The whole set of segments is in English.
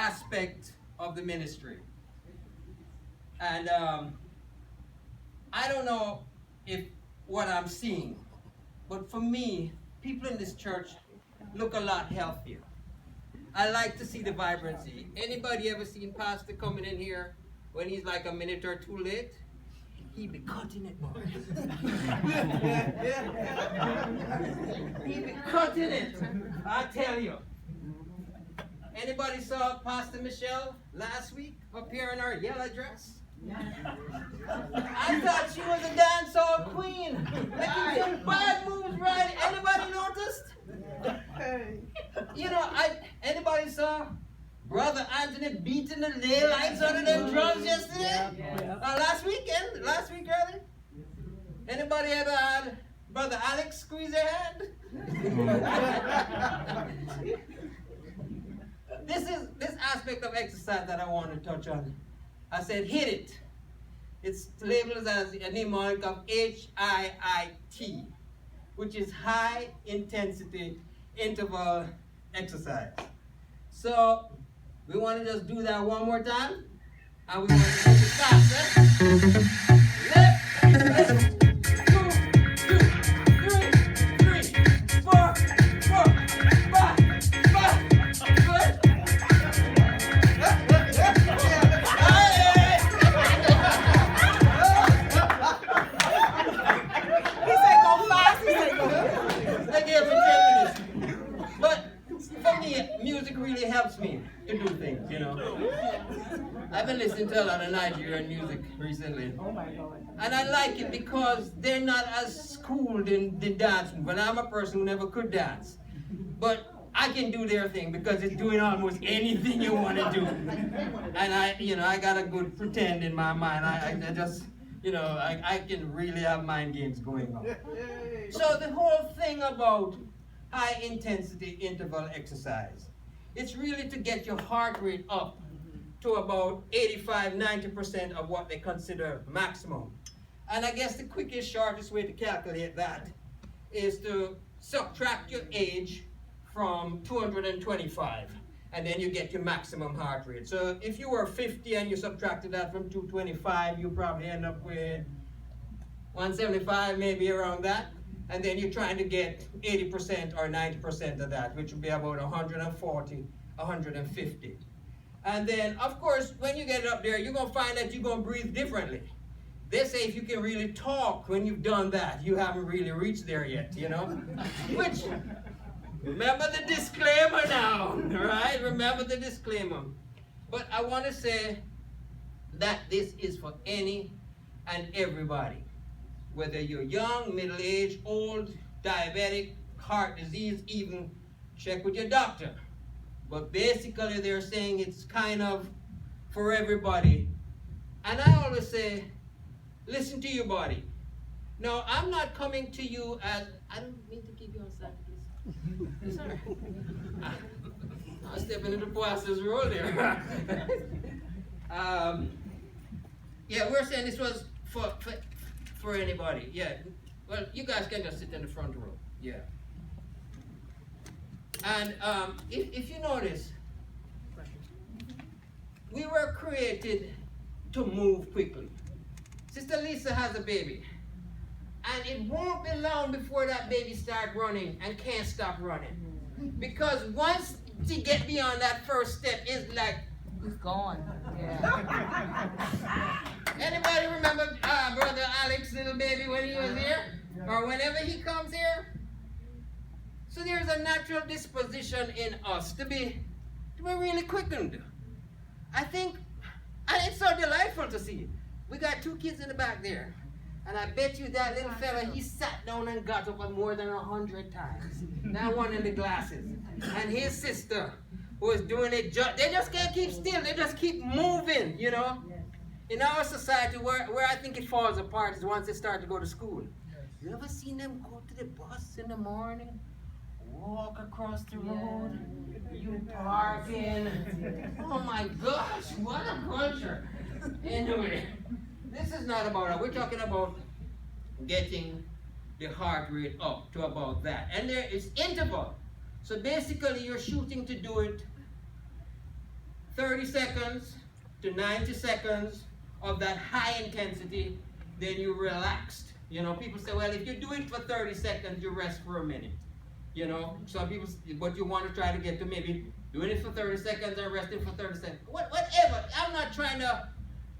aspect of the ministry. And I don't know if what I'm seeing, but for me, people in this church look a lot healthier. I like to see the vibrancy. Anybody ever seen Pastor coming in here when he's like a minute or two late? He be cutting it, boy. He be cutting it. I tell you. Anybody saw Pastor Micheal last week up here in her yellow dress? I thought she was a dancehall queen, making some bad moves, right? Anybody noticed? You know, anybody saw Brother Anthony beating the daylights out of them drums yesterday? Last week early? Anybody ever had Brother Alex squeeze their hand? This aspect of exercise that I want to touch on. I said hit it. It's labeled as a mnemonic of HIIT, which is high intensity interval exercise. So we want to just do that one more time, and we want to make it faster. Left, 2, 2, 3, 3, 4, 4, 5, 5. Good. He said go fast. He said go fast. They gave me 10 minutes. But for me, music really helps me to do things, you know. I've been listening to a lot of Nigerian music recently. Oh my God. And I like it because they're not as schooled in the dance move. And I'm a person who never could dance. But I can do their thing because it's doing almost anything you want to do. And I got a good pretend in my mind. I just, I can really have mind games going on. So the whole thing about high intensity interval exercise, it's really to get your heart rate up to about 85-90% of what they consider maximum. And I guess the quickest, shortest way to calculate that is to subtract your age from 225, and then you get your maximum heart rate. So if you were 50 and you subtracted that from 225, you probably end up with 175, maybe around that. And then you're trying to get 80% or 90% of that, which would be about 140, 150. And then, of course, when you get up there, you're going to find that you're going to breathe differently. They say if you can really talk when you've done that, you haven't really reached there yet, Which, remember the disclaimer now, right? Remember the disclaimer. But I want to say that this is for any and everybody. Whether you're young, middle-aged, old, diabetic, heart disease, even check with your doctor. But basically they're saying it's kind of for everybody. And I always say, listen to your body. Now, I'm not coming to you as, I don't mean to keep you on side, please. Sorry. I'm stepping into pastor's role there. Yeah, we're saying this was for anybody. Yeah. Well, you guys can just sit in the front row. Yeah. And if you notice, we were created to move quickly. Sister Lisa has a baby. And it won't be long before that baby starts running and can't stop running. Because once she gets beyond that first step, it's like, He's gone. Yeah. anybody remember Brother Alex's little baby when he was here? Or whenever he comes here? So there's a natural disposition in us to be really quickened. I think, and it's so delightful to see. We got 2 kids in the back there. And I bet you that little fella, he sat down and got up more than 100 times. That one in the glasses. And his sister was doing it, they just can't keep still, they just keep moving, In our society, where I think it falls apart is once they start to go to school. You ever seen them go to the bus in the morning? Walk across the road, you parking. Oh my gosh, what a culture. Anyway, this is not about that. We're talking about getting the heart rate up to about that. And there is interval. So basically you're shooting to do it 30 seconds to 90 seconds of that high intensity, then you relaxed. You know, people say, well, if you do it for 30 seconds, you rest for a minute. You know, some people, but you want to try to get to maybe doing it for 30 seconds and resting for 30 seconds. Whatever. I'm not trying to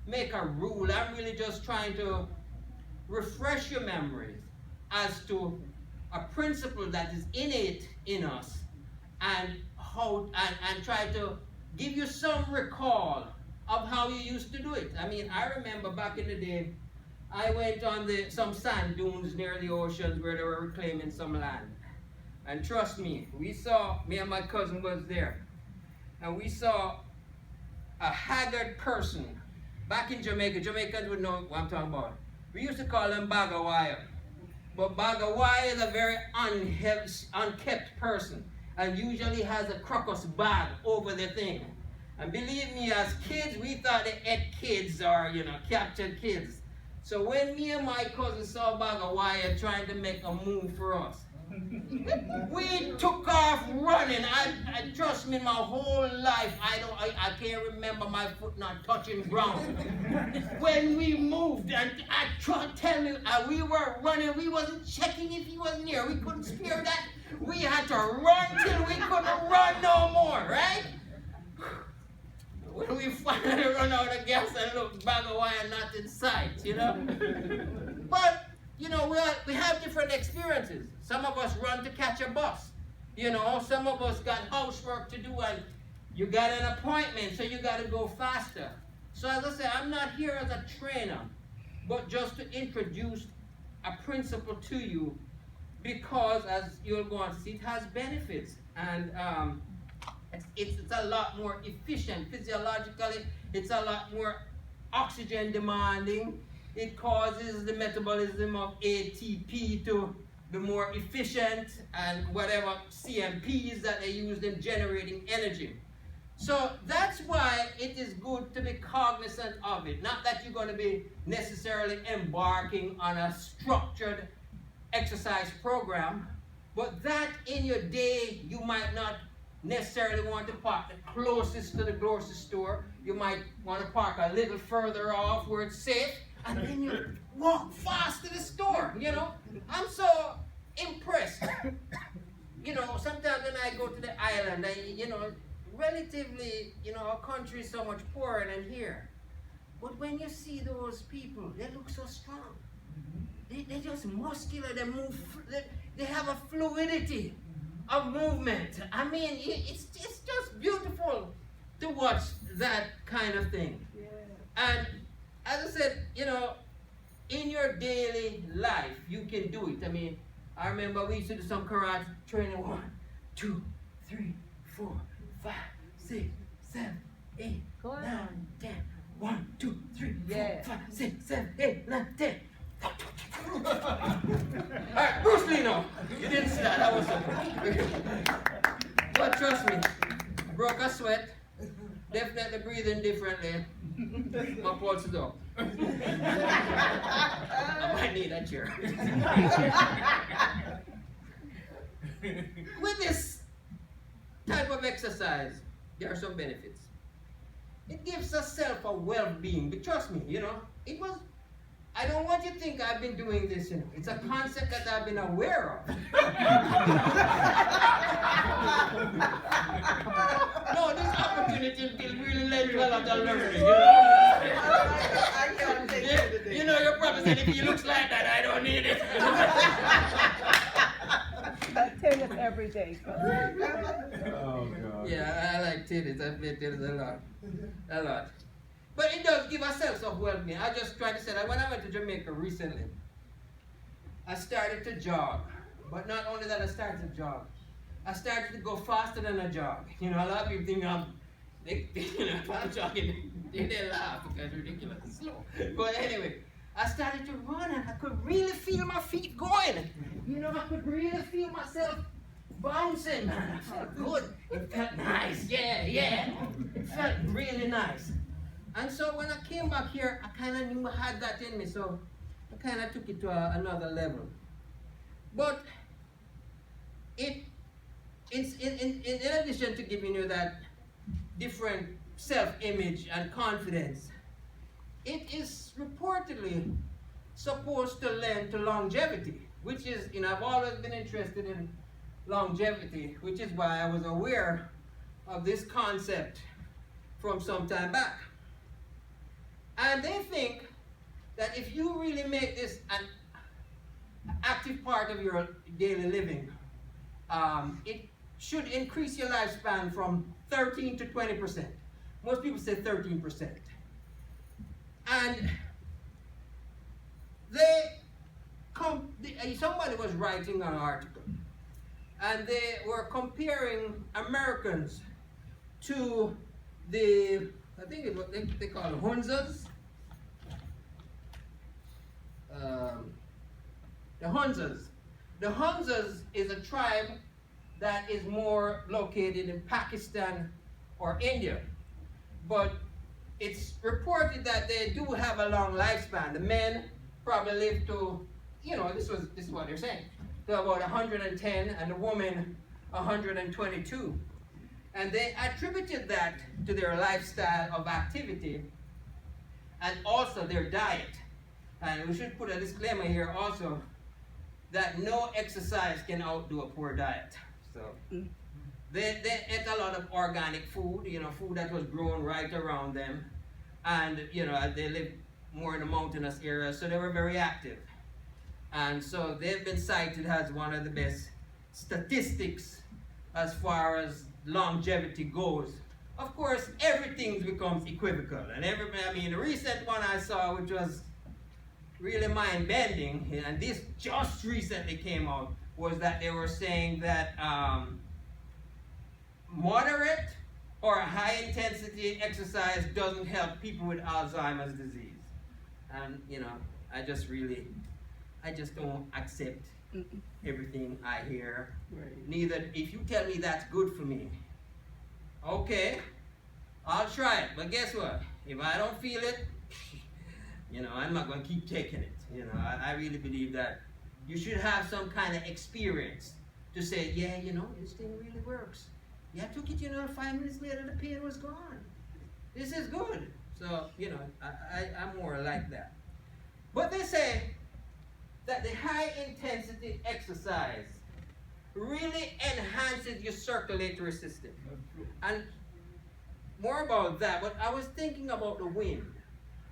make a rule. I'm really just trying to refresh your memories as to a principle that is innate in us, and how and try to give you some recall of how you used to do it. I mean, I remember back in the day, I went on some sand dunes near the oceans where they were reclaiming some land. And trust me, me and my cousin was there, and we saw a haggard person. Back in Jamaica, Jamaicans would know what I'm talking about. We used to call them Bagawaya. But Bagawaya is a very unkept person, and usually has a crocus bag over the thing. And believe me, as kids, we thought they ate kids or, you know, captured kids. So when me and my cousin saw Bagawaya trying to make a move for us, we took off running. I trust me, my whole life, I can't remember my foot not touching ground. When we moved, and tell me, we were running, we wasn't checking if he was near. We couldn't spare that. We had to run till we couldn't run no more, right? When we finally run out of gas and look, Bagawaya not in sight, you know? But, you know, we have different experiences. Some of us run to catch a bus. You know, some of us got housework to do, and you got an appointment, so you got to go faster. So as I say, I'm not here as a trainer, but just to introduce a principle to you, because as you're going to see, it has benefits. And it's a lot more efficient. Physiologically, it's a lot more oxygen demanding. It causes the metabolism of ATP to be more efficient, and whatever CMPs that they use in generating energy. So that's why it is good to be cognizant of it. Not that you're going to be necessarily embarking on a structured exercise program, but that in your day you might not necessarily want to park the closest to the grocery store. You might want to park a little further off where it's safe, and then you walk fast to the store, you know. I'm so impressed. You know, sometimes when I go to the island, you know, relatively, you know, our country is so much poorer than here. But when you see those people, they look so strong. They're just muscular, they move, they have a fluidity of movement. I mean, it's just beautiful to watch that kind of thing. Yeah. And as I said, you know, in your daily life, you can do it. I mean, I remember we used to do some karate training. 1, 2, 3, 4, 5, 6, 7, 8, 9, 10. 1, 2, 3, 4, 5, 6, 7, 8, 9, 10. Alright, Bruce Lee now. You didn't see that. That was so. But trust me, broke a sweat. Definitely breathing differently. My pulse is up. I might need a chair. With this type of exercise, there are some benefits. It gives us a well-being. But trust me, you know, I don't want you to think I've been doing this, you know. It's a concept that I've been aware of. No, this opportunity really led to a lot of learning, you know. I can't take it today. You know, your brother said, if he looks like that, I don't need it. Tennis every day. Oh, God. Yeah, I like tennis. I play tennis a lot. A lot. But it does give a sense of well-being. I just tried to say that when I went to Jamaica recently, I started to jog. But not only that, I started to jog. I started to go faster than a jog. You know, a lot of people think if I'm jogging, they laugh because it's ridiculously slow. But anyway, I started to run, and I could really feel my feet going. You know, I could really feel myself bouncing. Man, I felt good. It felt nice. Yeah. It felt really nice. And so when I came back here, I kind of knew I had that in me, so I kind of took it to another level. But in addition to giving you that different self-image and confidence, it is reportedly supposed to lend to longevity, which is, I've always been interested in longevity, which is why I was aware of this concept from some time back. And they think that if you really make this an active part of your daily living, it should increase your lifespan from 13 to 20%. Most people say 13%. And somebody was writing an article, and they were comparing Americans to the, I think it's what they call Hunzas. The Hunzas. The Hunzas is a tribe that is more located in Pakistan or India. But it's reported that they do have a long lifespan. The men probably live to, this is what they're saying, to about 110, and the woman 122. And they attributed that to their lifestyle of activity and also their diet. And we should put a disclaimer here also that no exercise can outdo a poor diet. So they ate a lot of organic food, food that was grown right around them. And, they lived more in the mountainous areas, so they were very active. And so they've been cited as one of the best statistics as far as longevity goes. Of course, everything becomes equivocal. And the recent one I saw, which was really mind-bending, and this just recently came out, was that they were saying that moderate or high-intensity exercise doesn't help people with Alzheimer's disease. And, I just don't accept everything I hear. Right. Neither, if you tell me that's good for me, okay, I'll try it. But guess what? If I don't feel it, I'm not going to keep taking it. I really believe that you should have some kind of experience to say, yeah, this thing really works. Yeah, I took it, 5 minutes later the pain was gone. This is good. So, I'm more like that. But they say that the high intensity exercise really enhances your circulatory system. And more about that, but I was thinking about the wind.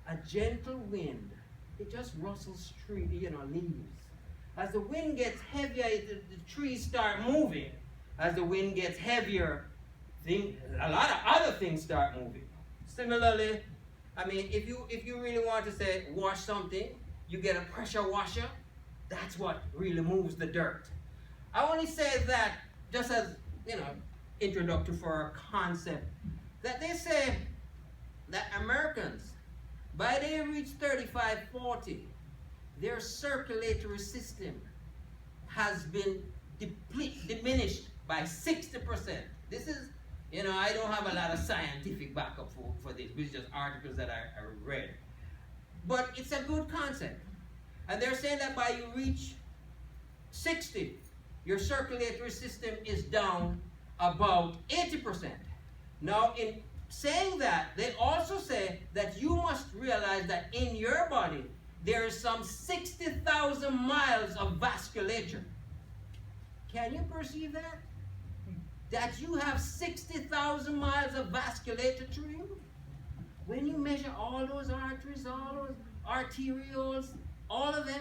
A gentle wind, it just rustles leaves. As the wind gets heavier, the trees start moving. As the wind gets heavier, a lot of other things start moving. Similarly, if you really want to say wash something, you get a pressure washer. That's what really moves the dirt. I only say that just as introductory for a concept that they say that Americans, by they reach 35, 40, their circulatory system has been diminished by 60%. This is, I don't have a lot of scientific backup for this. It's just articles that I read. But it's a good concept. And they're saying that by you reach 60, your circulatory system is down about 80%. Now, in saying that, they also say that you must realize that in your body, there is some 60,000 miles of vasculature. Can you perceive that? That you have 60,000 miles of vasculature to you? When you measure all those arteries, all those arterioles, all of them,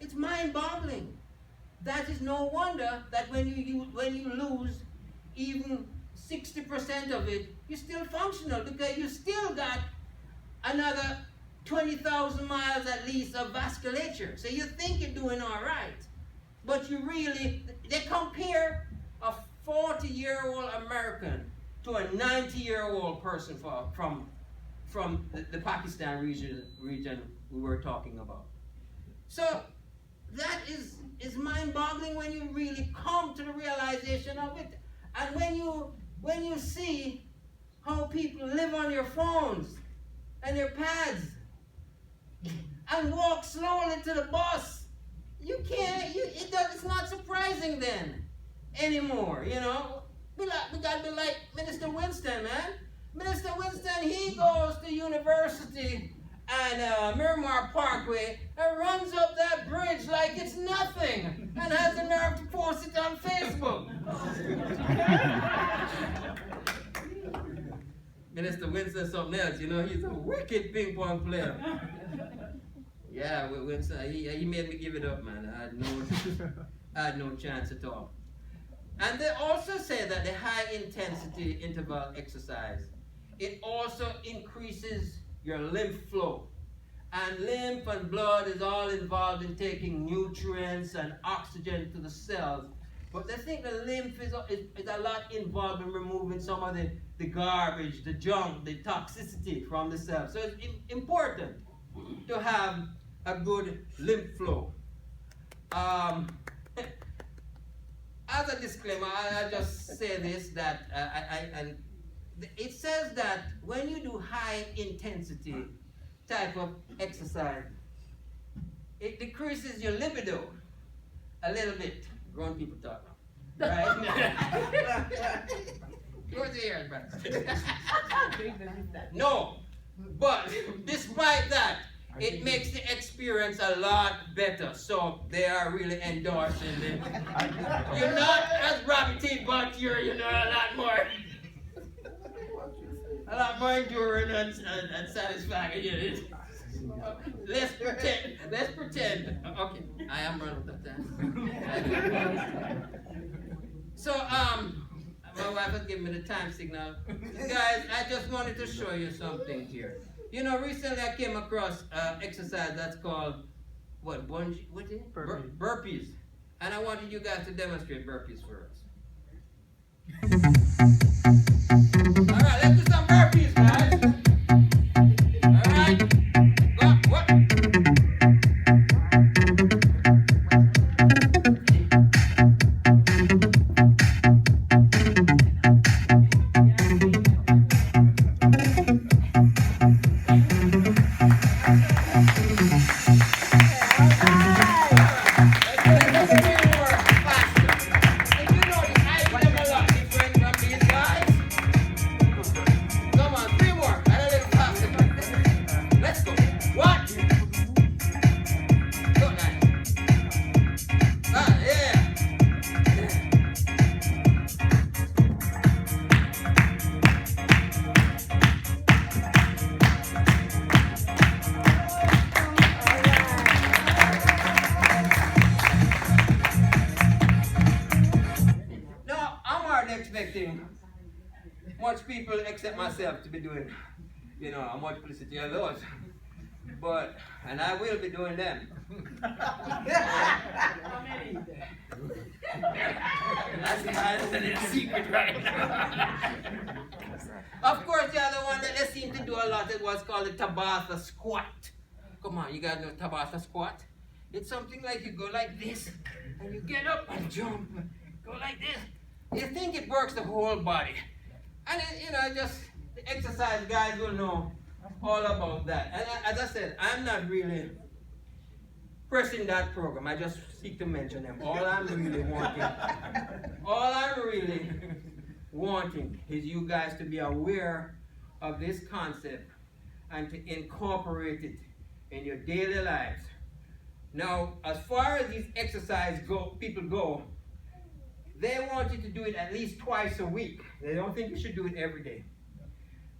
it's mind-boggling. That is no wonder that when you lose even 60% of it, you're still functional because you still got another 20,000 miles at least of vasculature. So you think you're doing all right, but you really, they compare a 40-year-old American to a 90-year-old person from the Pakistan region we were talking about. So that is mind-boggling when you really come to the realization of it. And when you see how people live on their phones and their pads and walk slowly to the bus, it's not surprising then anymore, We gotta be like Minister Winston, man. Minister Winston, he goes to university and Miramar Parkway and runs up that bridge like it's nothing and has the nerve to post it on Facebook. Minister Winston something else, you know, he's a wicked ping pong player. Yeah, Winston, he made me give it up, man. I had no chance at all. And they also say that the high intensity interval exercise, it also increases your lymph flow. And lymph and blood is all involved in taking nutrients and oxygen to the cells. But they think the lymph is a lot involved in removing some of the garbage, the junk, the toxicity from the cells. So it's important to have a good lymph flow. As a disclaimer, I just say this, that it says that when you do high intensity type of exercise, it decreases your libido a little bit. Grown people talk now. Right? Yours ears, brother. No, but despite that, it makes the experience a lot better. So they are really endorsing it. You're not as rabbity, but you're a lot more enduring and satisfying. Let's pretend. Okay, I am running with that. So my wife has given me the time signal. Guys, I just wanted to show you something here. You know, recently I came across exercise that's called, what is it? Burpees. And I wanted you guys to demonstrate burpees for us. All right, let's do some burpees, guys. All right. Go, what? Much people except myself to be doing, much publicity of those. But, and I will be doing them. That's a secret right now. Of course, the other one that they seem to do a lot is what's called the Tabata squat. Come on, you guys know Tabata squat? It's something like you go like this, and you get up and jump, go like this. You think it works the whole body. And just the exercise guys will know all about that. And as I said, I'm not really pressing that program. I just seek to mention them. All I'm really wanting is you guys to be aware of this concept and to incorporate it in your daily lives. Now, as far as these exercise people go, they want you to do it at least twice a week. They don't think you should do it every day.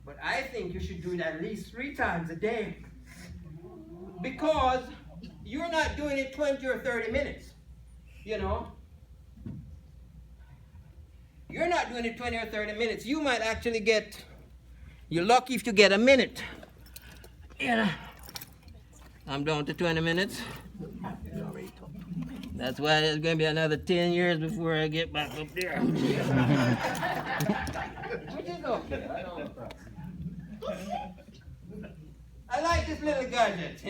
But I think you should do it at least 3 times a day. Because you're not doing it 20 or 30 minutes. You're not doing it 20 or 30 minutes. You might actually you're lucky if you get a minute. I'm down to 20 minutes. That's why it's going to be another 10 years before I get back up there. Which is okay. I like this little gadget,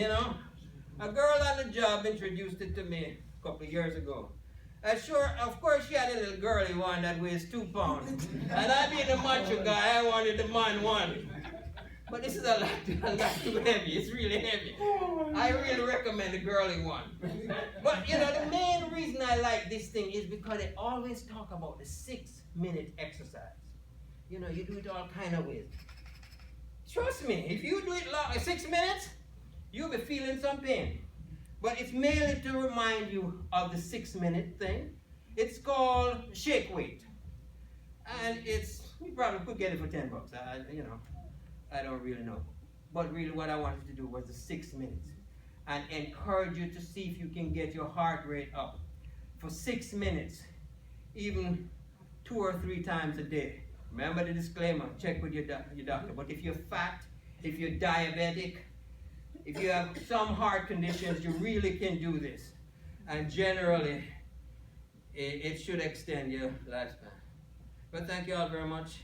A girl on the job introduced it to me a couple of years ago. Of course, she had a little girly one that weighs 2 pounds. And I being a macho guy, I wanted the man one. But this is a lot too heavy. It's really heavy. I really recommend the girly one. But the main reason I like this thing is because they always talk about the 6-minute exercise. You do it all kind of ways. Trust me, if you do it long, 6 minutes, you'll be feeling some pain. But it's mainly to remind you of the 6-minute thing. It's called shake weight. And you probably could get it for $10. I don't really know. But really what I wanted to do was the 6 minutes. And encourage you to see if you can get your heart rate up for 6 minutes, even 2 or 3 times a day. Remember the disclaimer, check with your doctor. But if you're fat, if you're diabetic, if you have some heart conditions, you really can do this. And generally, it should extend your lifespan. But thank you all very much.